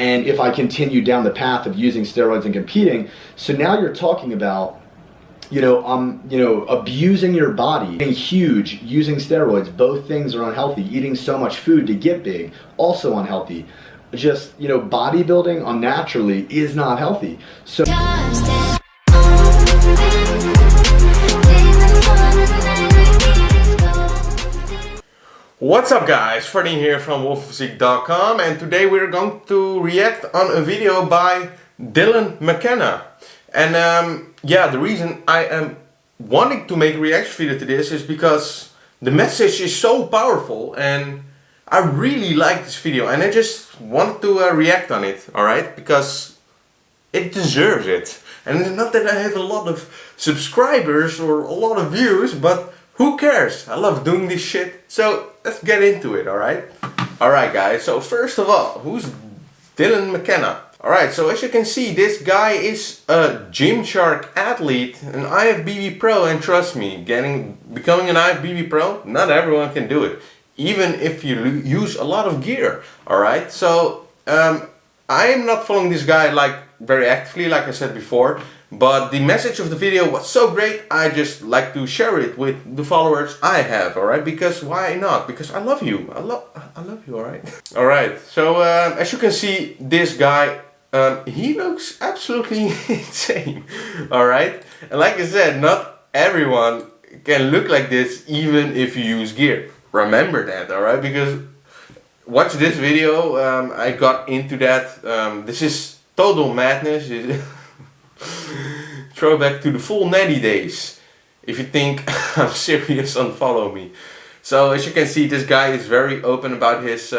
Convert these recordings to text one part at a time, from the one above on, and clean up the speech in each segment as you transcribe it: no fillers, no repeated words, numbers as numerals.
and if I continue down the path of using steroids and competing. So now you're talking about, abusing your body, getting huge, using steroids. Both things are unhealthy. Eating so much food to get big, also unhealthy. Just, bodybuilding unnaturally is not healthy. So what's up guys, Freddie here from wolfphysique.com, and today we're going to react on a video by Mckenna. And the reason I am wanting to make a reaction video to this is because the message is so powerful and I really like this video and I just wanted to react on it, alright? Because it deserves it. And not that I have a lot of subscribers or a lot of views, but who cares? I love doing this shit. So let's get into it, alright? Alright guys, so first of all, who's Mckenna? Alright, so as you can see, this guy is a Gymshark athlete, an IFBB pro, and trust me, becoming an IFBB pro, not everyone can do it. Even if you use a lot of gear, alright? So, I am not following this guy very actively, like I said before, but the message of the video was so great, I just like to share it with the followers I have, alright? Because why not? Because I love you. I love you, alright? Alright, so as you can see, this guy, he looks absolutely insane, alright? And like I said, not everyone can look like this even if you use gear. Remember that, alright? Because watch this video, I got into that. This is total madness. Throwback to the full natty days. If you think I'm serious, unfollow me. So as you can see, this guy is very open about his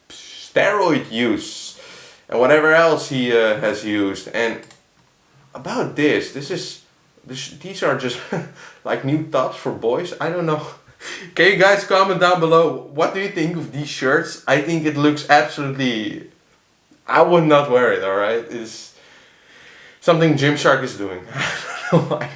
steroid use and whatever else he has used. And about these are just like new tops for boys. I don't know. Can you guys comment down below, what do you think of these shirts? I think it looks absolutely, I would not wear it, alright? It's something Gymshark is doing. I don't know why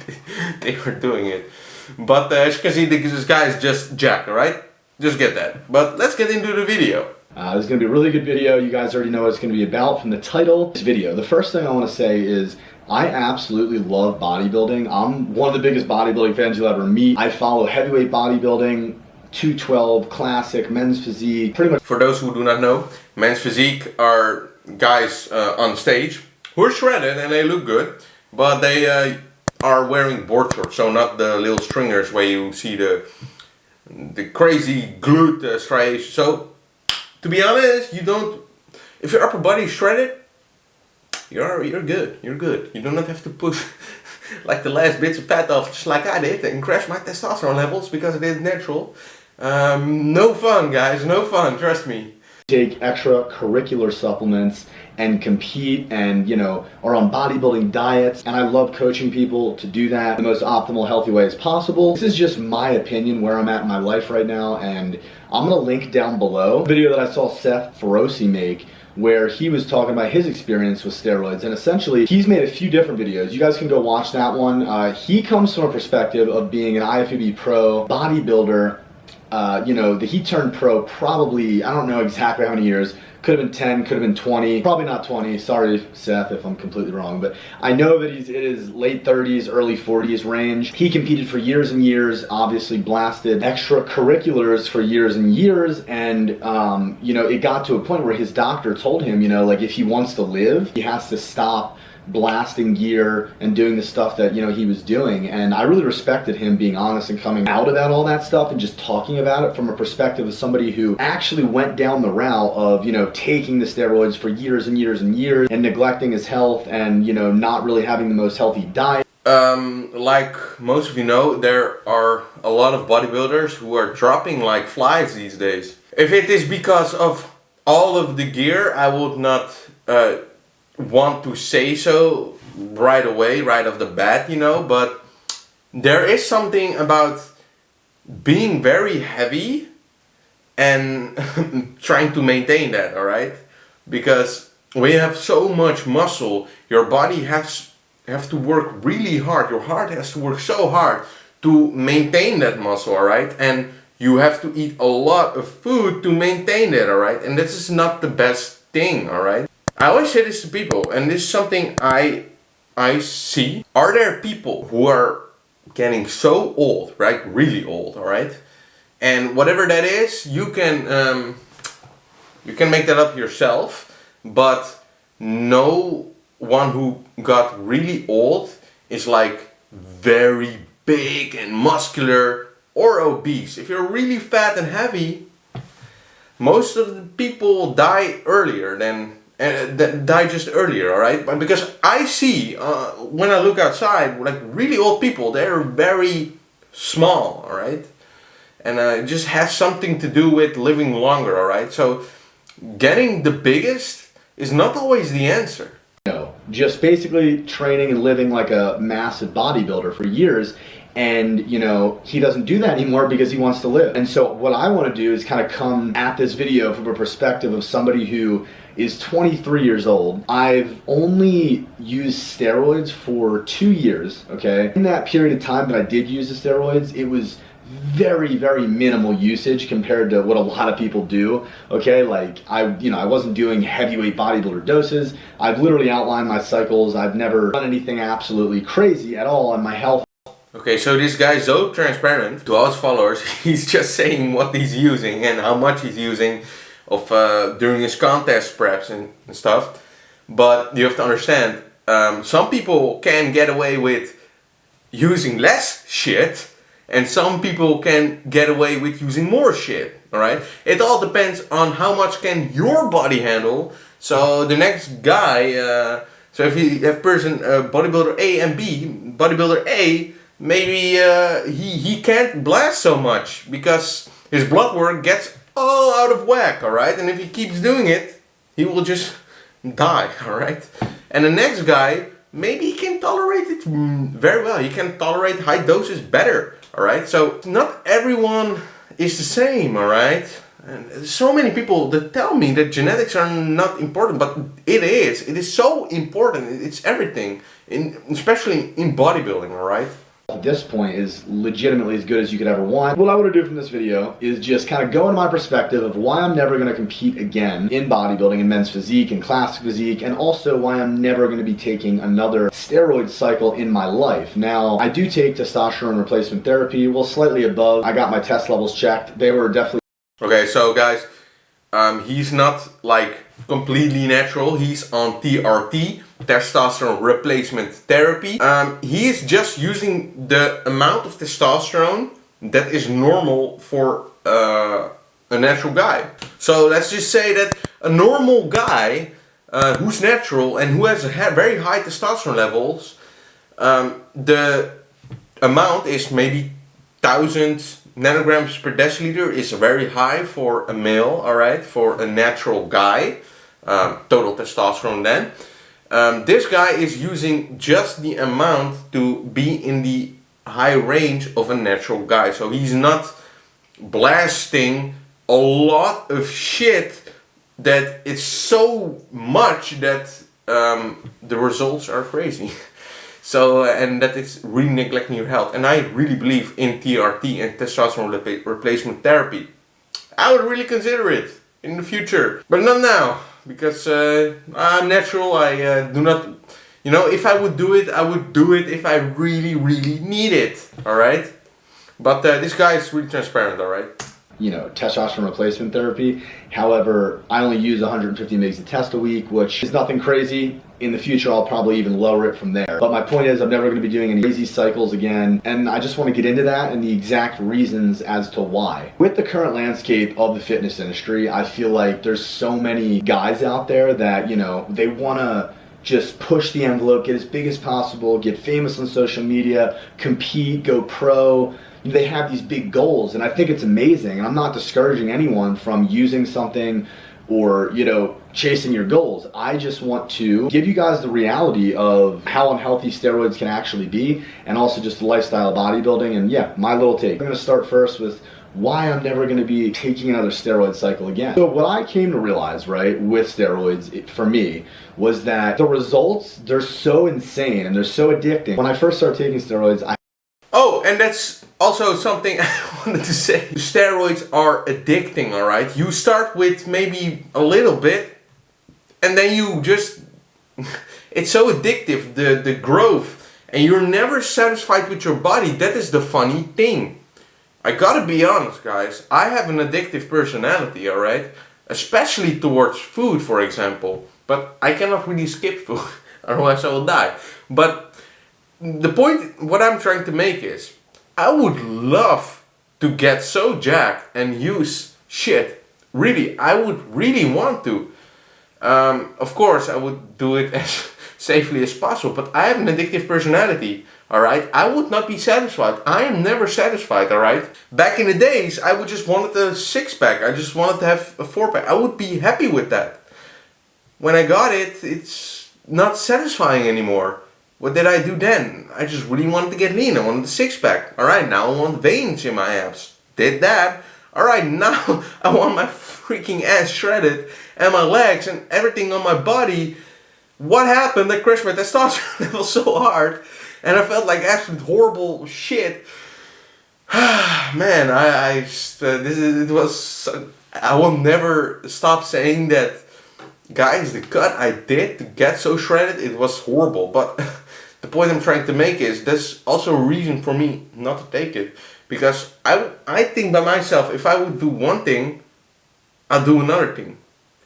they were doing it. But as you can see, this guy is just jacked, alright? Just get that. But let's get into the video. This is going to be a really good video. You guys already know what it's going to be about from the title of this video. The first thing I want to say is I absolutely love bodybuilding. I'm one of the biggest bodybuilding fans you'll ever meet. I follow heavyweight bodybuilding, 212, classic, men's physique, pretty much. For those who do not know, men's physique are guys on stage who are shredded and they look good, but they are wearing board shorts, so not the little stringers where you see the crazy glute striations. So to be honest, if your upper body is shredded, you're good. You're good. You do not have to push like the last bits of fat off, just like I did, and crash my testosterone levels because it is natural. No fun, guys. No fun. Trust me. Take extracurricular supplements and compete and, are on bodybuilding diets. And I love coaching people to do that the most optimal, healthy way as possible. This is just my opinion where I'm at in my life right now. And I'm going to link down below a video that I saw Seth Feroci make, where he was talking about his experience with steroids, and essentially he's made a few different videos. You guys can go watch that one. He comes from a perspective of being an IFBB pro bodybuilder. He turned pro probably, I don't know exactly how many years, could have been 10, could have been 20, probably not 20, sorry Seth if I'm completely wrong, but I know that he's in his late 30s, early 40s range. He competed for years and years, obviously blasted extracurriculars for years and years, and it got to a point where his doctor told him, if he wants to live, he has to stop blasting gear and doing the stuff that he was doing. And I really respected him being honest and coming out about all that stuff and just talking about it from a perspective of somebody who actually went down the route of taking the steroids for years and years and years and neglecting his health and not really having the most healthy diet. Like most of you know, there are a lot of bodybuilders who are dropping like flies these days. If it is because of all of the gear, I would not want to say so right away, right off the bat, but there is something about being very heavy and trying to maintain that, alright? Because when you have so much muscle, your body has to work really hard, your heart has to work so hard to maintain that muscle, alright? And you have to eat a lot of food to maintain that, alright? And this is not the best thing, alright? I always say this to people, and this is something I see. Are there people who are getting so old, right? Really old, alright? And whatever that is, you can make that up yourself, but no one who got really old is like very big and muscular or obese. If you're really fat and heavy, most of the people die earlier than die just earlier, alright? But because I see when I look outside, like really old people, they're very small, alright? And it just has something to do with living longer, alright? So getting the biggest is not always the answer. No, just basically training and living like a massive bodybuilder for years, and you know, he doesn't do that anymore because he wants to live. And so what I want to do is kind of come at this video from a perspective of somebody who is 23 years old. I've only used steroids for 2 years, okay? In that period of time that I did use the steroids, it was very, very minimal usage compared to what a lot of people do, okay? Like, I wasn't doing heavyweight bodybuilder doses. I've literally outlined my cycles. I've never done anything absolutely crazy at all, and my health. Okay, so this guy is so transparent to all his followers. He's just saying what he's using and how much he's using of during his contest preps and stuff. But you have to understand, some people can get away with using less shit, and some people can get away with using more shit, alright? It all depends on how much can your body handle. So the next guy, so if you have person bodybuilder A and B, bodybuilder A, maybe he can't blast so much because his blood work gets all out of whack, alright? And if he keeps doing it, he will just die, alright? And the next guy, maybe he can tolerate it very well. He can tolerate high doses better, alright? So not everyone is the same, alright? And there's so many people that tell me that genetics are not important, but it is. It is so important. It's everything, especially in bodybuilding, alright? At this point is legitimately as good as you could ever want. What I want to do from this video is just kind of go into my perspective of why I'm never going to compete again in bodybuilding and men's physique and classic physique, and also why I'm never going to be taking another steroid cycle in my life. Now, I do take testosterone replacement therapy, well, slightly above. I got my test levels checked. They were definitely... Okay, so guys, he's not like completely natural. He's on TRT, testosterone replacement therapy. He is just using the amount of testosterone that is normal for a natural guy. So let's just say that a normal guy who's natural and who has very high testosterone levels, the amount is maybe 1000 nanograms per deciliter, is very high for a male, alright, for a natural guy, total testosterone then. This guy is using just the amount to be in the high range of a natural guy. So he's not blasting a lot of shit that it's so much that the results are crazy. So, and that it's really neglecting your health. And I really believe in TRT and testosterone replacement therapy. I would really consider it in the future, but not now. Because I'm natural, I do not, you know, if I would do it, I would do it if I really, really need it, alright? But this guy is really transparent, alright? You know, testosterone replacement therapy. However, I only use 150 mg of test a week, which is nothing crazy. In the future, I'll probably even lower it from there. But my point is, I'm never going to be doing any crazy cycles again, and I just want to get into that and the exact reasons as to why. With the current landscape of the fitness industry, I feel like there's so many guys out there that, you know, they want to just push the envelope, get as big as possible, get famous on social media, compete, go pro. They have these big goals, and I think it's amazing. And I'm not discouraging anyone from using something or, you know, chasing your goals. I just want to give you guys the reality of how unhealthy steroids can actually be, and also just the lifestyle of bodybuilding, and yeah, my little take. I'm going to start first with why I'm never going to be taking another steroid cycle again. So what I came to realize, right, with steroids, for me, was that the results, they're so insane and they're so addicting. When I first started taking steroids, Oh, and that's also something I wanted to say. Steroids are addicting, alright? You start with maybe a little bit, and then you just... it's so addictive, the growth. And you're never satisfied with your body. That is the funny thing. I gotta be honest, guys. I have an addictive personality, alright? Especially towards food, for example. But I cannot really skip food, otherwise I will die. But the point, what I'm trying to make is, I would love to get so jacked and use shit. Really, I would really want to. Of course, I would do it as safely as possible, but I have an addictive personality, alright? I would not be satisfied. I am never satisfied, alright? Back in the days, I would just wanted a six-pack. I just wanted to have a four-pack. I would be happy with that. When I got it, it's not satisfying anymore. What did I do then? I just really wanted to get lean. I wanted a six-pack. Alright, now I want veins in my abs. Did that. Alright, now I want my freaking ass shredded and my legs and everything on my body. What happened? I crashed my testosterone level so hard and I felt like absolute horrible shit. Man, I will never stop saying that. Guys, the cut I did to get so shredded, it was horrible. But the point I'm trying to make is there's also a reason for me not to take it. Because I think by myself, if I would do one thing, I'll do another thing.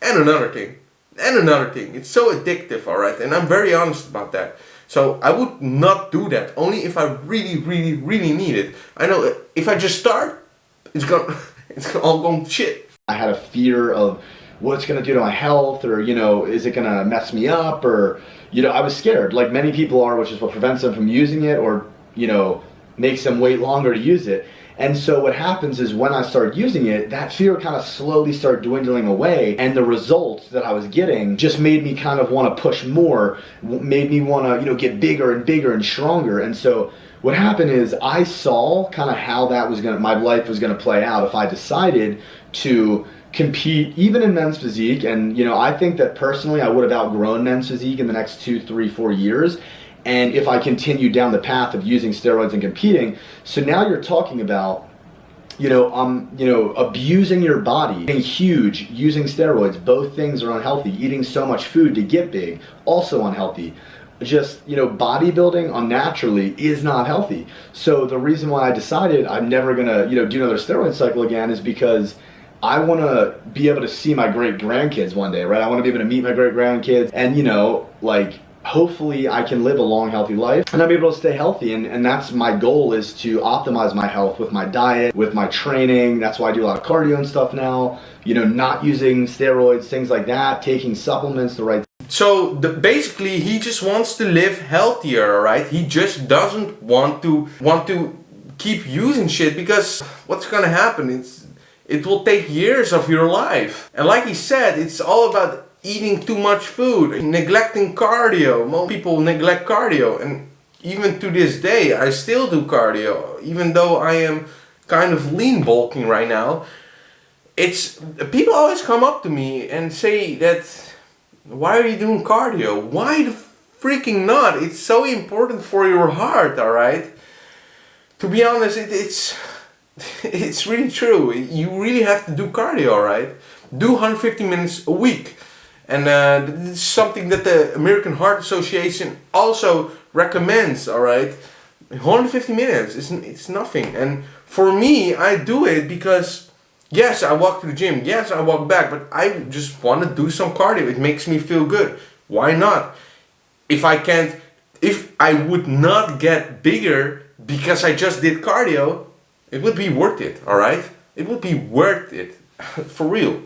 And another thing. And another thing. It's so addictive, alright? And I'm very honest about that. So I would not do that. Only if I really, really, really need it. I know if I just start, it's gonna all go to shit. I had a fear of what it's going to do to my health, or, you know, is it going to mess me up, or, you know, I was scared, like many people are, which is what prevents them from using it, or, you know, makes them wait longer to use it. And so what happens is when I started using it, that fear kind of slowly started dwindling away, and the results that I was getting just made me kind of want to push more, made me want to, you know, get bigger and bigger and stronger. And so what happened is I saw kind of how that was my life was going to play out if I decided to compete even in men's physique. And, you know, I think that personally I would have outgrown men's physique in the next 2, 3, 4 years. And if I continue down the path of using steroids and competing. So now you're talking about, you know, abusing your body, getting huge, using steroids. Both things are unhealthy. Eating so much food to get big, also unhealthy. Just, you know, bodybuilding unnaturally is not healthy. So the reason why I decided I'm never gonna, you know, do another steroid cycle again is because I want to be able to see my great grandkids one day, right? I want to be able to meet my great grandkids, and, you know, like, hopefully I can live a long, healthy life, and I'm able to stay healthy. And that's my goal, is to optimize my health with my diet, with my training. That's why I do a lot of cardio and stuff now, you know, not using steroids, things like that, taking supplements the right. So basically he just wants to live healthier, alright? He just doesn't want to keep using shit, because what's gonna happen? It will take years of your life. And like he said, it's all about eating too much food, neglecting cardio. Most people neglect cardio, and even to this day I still do cardio, even though I am kind of lean bulking right now. It's people always come up to me and say that, why are you doing cardio? Why the freaking not? It's so important for your heart, alright? To be honest, it's really true. You really have to do cardio, alright? Do 150 minutes a week. And this is something that the American Heart Association also recommends, alright? 150 minutes, it's nothing. And for me, I do it because, yes, I walk to the gym, yes, I walk back, but I just want to do some cardio. It makes me feel good. Why not? If I would not get bigger because I just did cardio, it would be worth it, alright? It would be worth it, for real.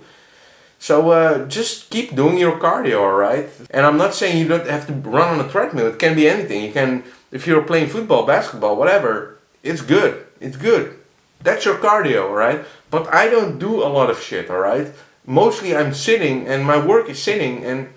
So just keep doing your cardio, alright? And I'm not saying you don't have to run on a treadmill. It can be anything. You can, if you're playing football, basketball, whatever, it's good. It's good. That's your cardio, alright? But I don't do a lot of shit, alright? Mostly I'm sitting, and my work is sitting, and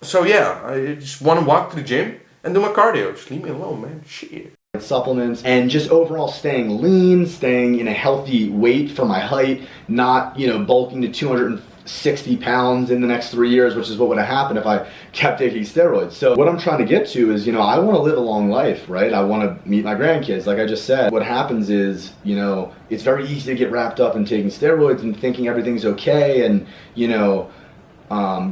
so yeah, I just want to walk to the gym and do my cardio. Just leave me alone, man. Shit. Supplements, and just overall staying lean, staying in a healthy weight for my height, not, you know, bulking to 200 60 pounds in the next 3 years, which is what would have happened if I kept taking steroids. So what I'm trying to get to is, I want to live a long life, right? I want to meet my grandkids, like I just said. What happens is, it's very easy to get wrapped up in taking steroids and thinking everything's okay and,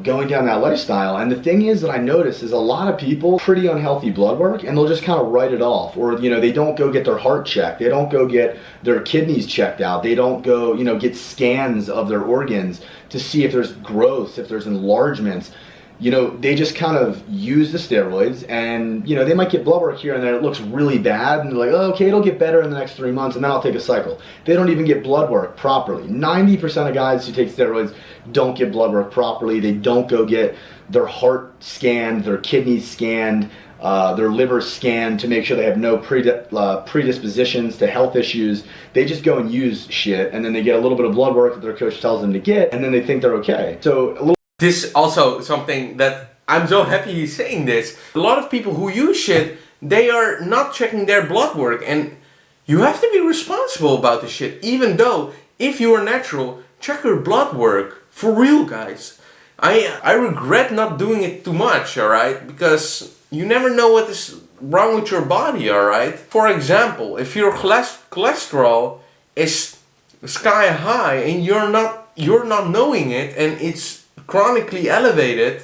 going down that lifestyle. And the thing is that I notice is a lot of people pretty unhealthy blood work, and they'll just kind of write it off, or they don't go get their heart checked, they don't go get their kidneys checked out, they don't go get scans of their organs to see if there's growths, if there's enlargements. They just kind of use the steroids, and they might get blood work here and there, it looks really bad, and they're like, oh, okay, it'll get better in the next 3 months, and then I'll take a cycle. They don't even get blood work properly. 90% of guys who take steroids don't get blood work properly. They don't go get their heart scanned, their kidneys scanned, their liver scanned to make sure they have no predispositions to health issues. They just go and use shit, and then they get a little bit of blood work that their coach tells them to get, and then they think they're okay. So a little. This also something that I'm so happy he's saying this. A lot of people who use shit, they are not checking their blood work, and you have to be responsible about this shit. Even though, if you are natural, check your blood work. For real, guys. I regret not doing it too much, alright? Because you never know what is wrong with your body, alright? For example, if your cholesterol is sky high and you're not knowing it, and it's chronically elevated,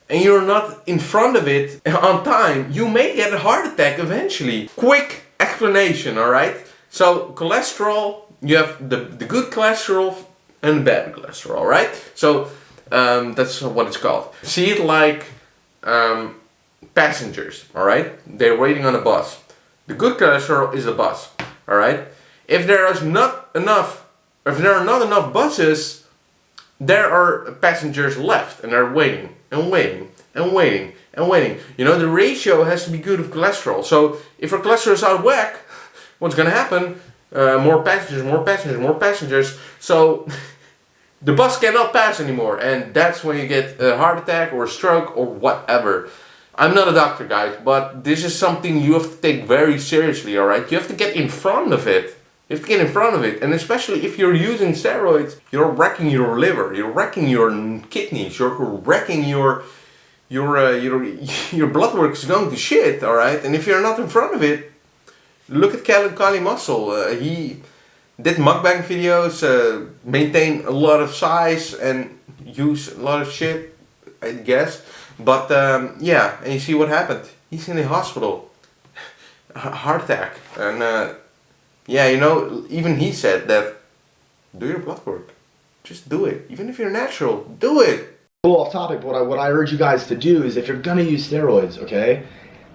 and you're not in front of it on time, you may get a heart attack eventually. Quick explanation, alright? So cholesterol, you have the good cholesterol and the bad cholesterol, right? So that's what it's called. See it like passengers, alright? They're waiting on a bus. The good cholesterol is a bus, alright? If there are not enough buses, there are passengers left, and they're waiting and waiting and waiting and waiting. The ratio has to be good of cholesterol. So if your cholesterol is out of whack, what's gonna happen? More passengers, more passengers, more passengers. So the bus cannot pass anymore, and that's when you get a heart attack or a stroke or whatever. I'm not a doctor, guys, but this is something you have to take very seriously, alright? You have to get in front of it. You have to get in front of it, and especially if you're using steroids, you're wrecking your liver, you're wrecking your kidneys, you're wrecking your blood work is going to shit, alright? And if you're not in front of it, look at Kali Muscle. He did mukbang videos, maintain a lot of size and use a lot of shit, I guess. But yeah, and you see what happened. He's in the hospital, heart attack, and yeah, even he said that, do your blood work. Just do it. Even if you're natural, do it. A little off topic, but what I urge you guys to do is if you're gonna use steroids, okay,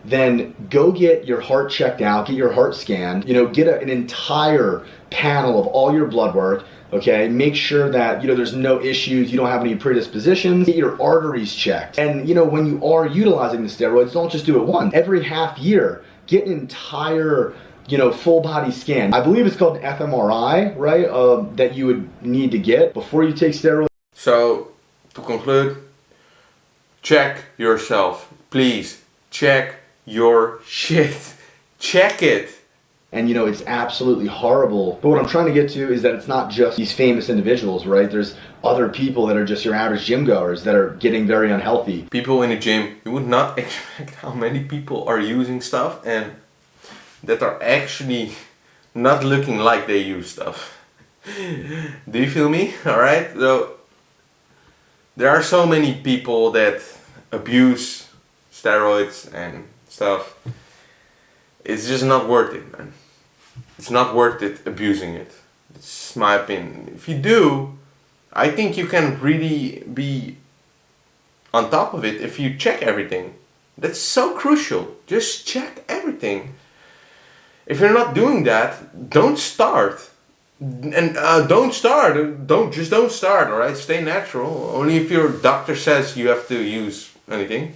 then go get your heart checked out, get your heart scanned, get an entire panel of all your blood work, okay, make sure that, there's no issues, you don't have any predispositions, get your arteries checked. And, when you are utilizing the steroids, don't just do it once. Every half year, get an entire full body scan. I believe it's called an fMRI, right? That you would need to get before you take steroids. So, to conclude, check yourself. Please, check your shit. Check it. And it's absolutely horrible. But what I'm trying to get to is that it's not just these famous individuals, right? There's other people that are just your average gym goers that are getting very unhealthy. People in the gym, you would not expect how many people are using stuff and that are actually not looking like they use stuff. Do you feel me? Alright? So, there are so many people that abuse steroids and stuff. It's just not worth it, man. It's not worth it abusing it. It's my opinion. If you do, I think you can really be on top of it if you check everything. That's so crucial. Just check everything. If you're not doing that, don't start. And don't start. Don't start, alright? Stay natural. Only if your doctor says you have to use anything.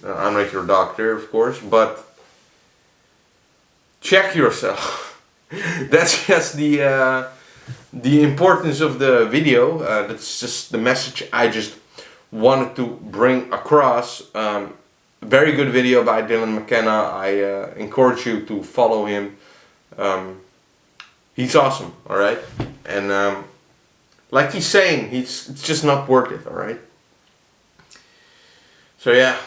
I'm not your doctor, of course, but check yourself. That's just the importance of the video. That's just the message I just wanted to bring across. Very good video by Dylan Mckenna. I encourage you to follow him. He's awesome, alright? And like he's saying, it's just not worth it, alright? So yeah,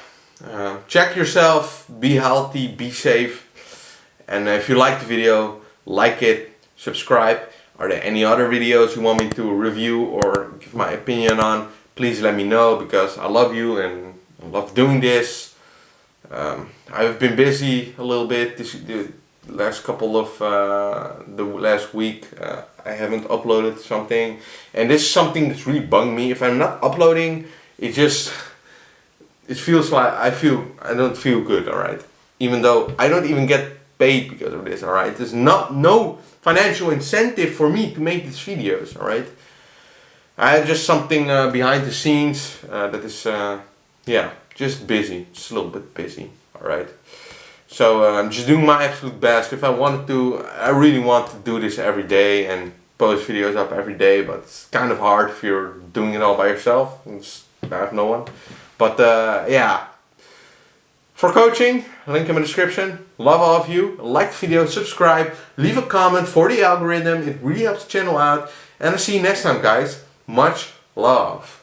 check yourself, be healthy, be safe, and if you like the video, like it, subscribe. Are there any other videos you want me to review or give my opinion on? Please let me know, because I love you and I love doing this. I've been busy a little bit the last couple of the last week. I haven't uploaded something, and this is something that's really bugging me. If I'm not uploading, it feels like I don't feel good, alright? Even though I don't even get paid because of this, alright? There's no financial incentive for me to make these videos, alright? I have just something behind the scenes that is, yeah, just busy, just a little bit busy, alright? So I'm just doing my absolute best. If I wanted to, I really want to do this every day and post videos up every day, but it's kind of hard if you're doing it all by yourself. I have no one. But yeah, for coaching, link in the description. Love all of you. Like the video, subscribe, leave a comment for the algorithm. It really helps the channel out. And I'll see you next time, guys. Much love.